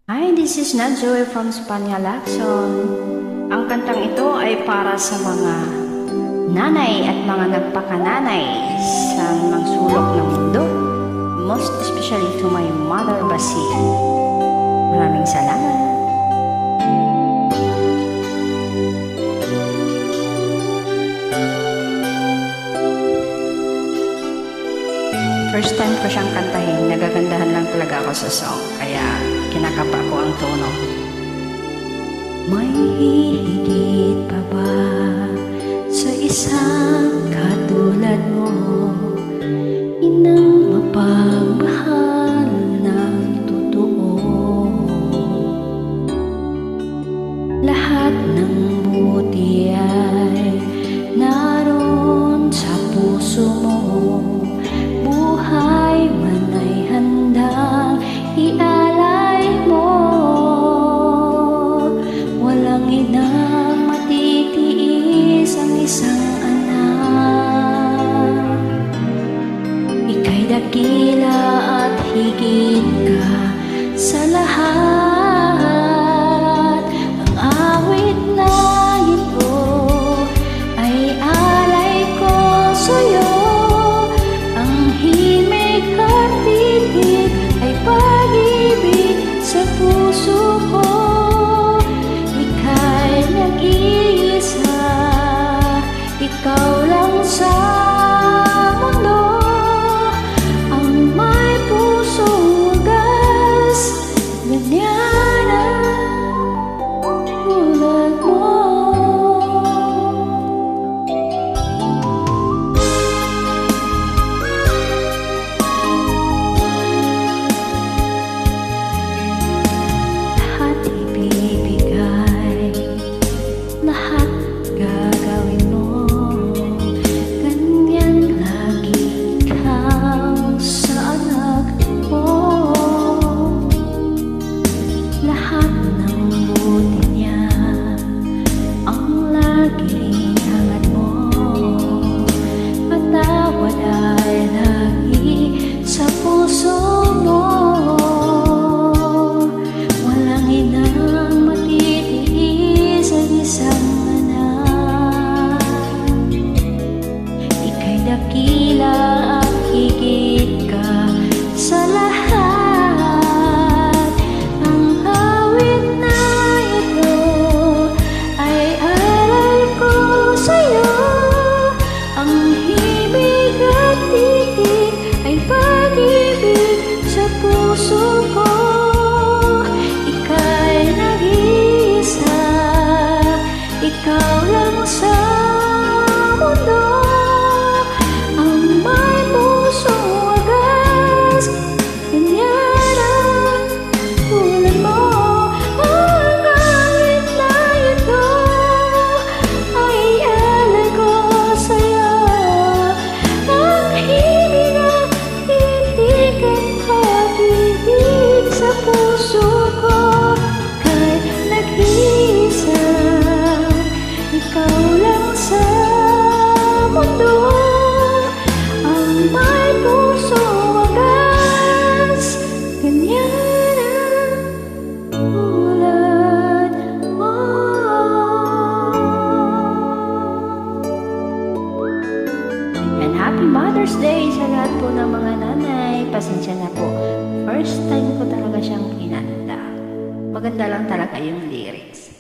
Hi, this is Nadjoy from Spanya Lacson. Ang kantang ito ay para sa mga nanay at mga nagpakananay sa mga sulok ng mundo. Most especially to my mother, Basi. Maraming salamat. First time ko siyang kantahin, nagagandahan lang talaga ako sa song, kaya kinakapa ko ang tono. May hihigit pa ba sa isang katulad mo, inang mapagmahal ng totoo? Lahat ng buti ay naroon sa puso mo, buhay man ay handang ialay mo. Walang inang matitiis ang isang anak. Ika'y dakila at higit ka sa lahat. Ang awit na ito ay alay ko sa'yo. Ang himig at titig ay pag-ibig sa puso ko. Ika'y nag-iisa, ikaw lang sa mundo, ang may pusong wagas, ganyan ang tulad mo. Lahat ibibigay, lahat gagawin mo, ganyan lagi ikaw sa anak ko. Lahat ng buti niya ang laging hangad mo, patawad ay lagi sa puso mo. Walang inang matitiis ang isang anak. Ika'y dakila at higit ka sa lahat. Ang awit na ito ay aral ko sa'yo. Ang himig at titig ay pag-ibig sa puso ko. Ika'y nag-iisa, ikaw lang sa mundo, ang may pusong wagas, ganyan ang tulad mo. Ang awit na ito ay alay ko sa'yo. Ang himig at titig ay pag-ibig sa puso ko. Ika'y nag-iisa, ikaw lang sa mundo, ang may pusong wagas, ganyan ang tulad mo. And happy Mother's Day sa lahat po ng mga nanay. Pasensya na po, first time ko talaga siyang kinanta. Maganda lang talaga yung lyrics.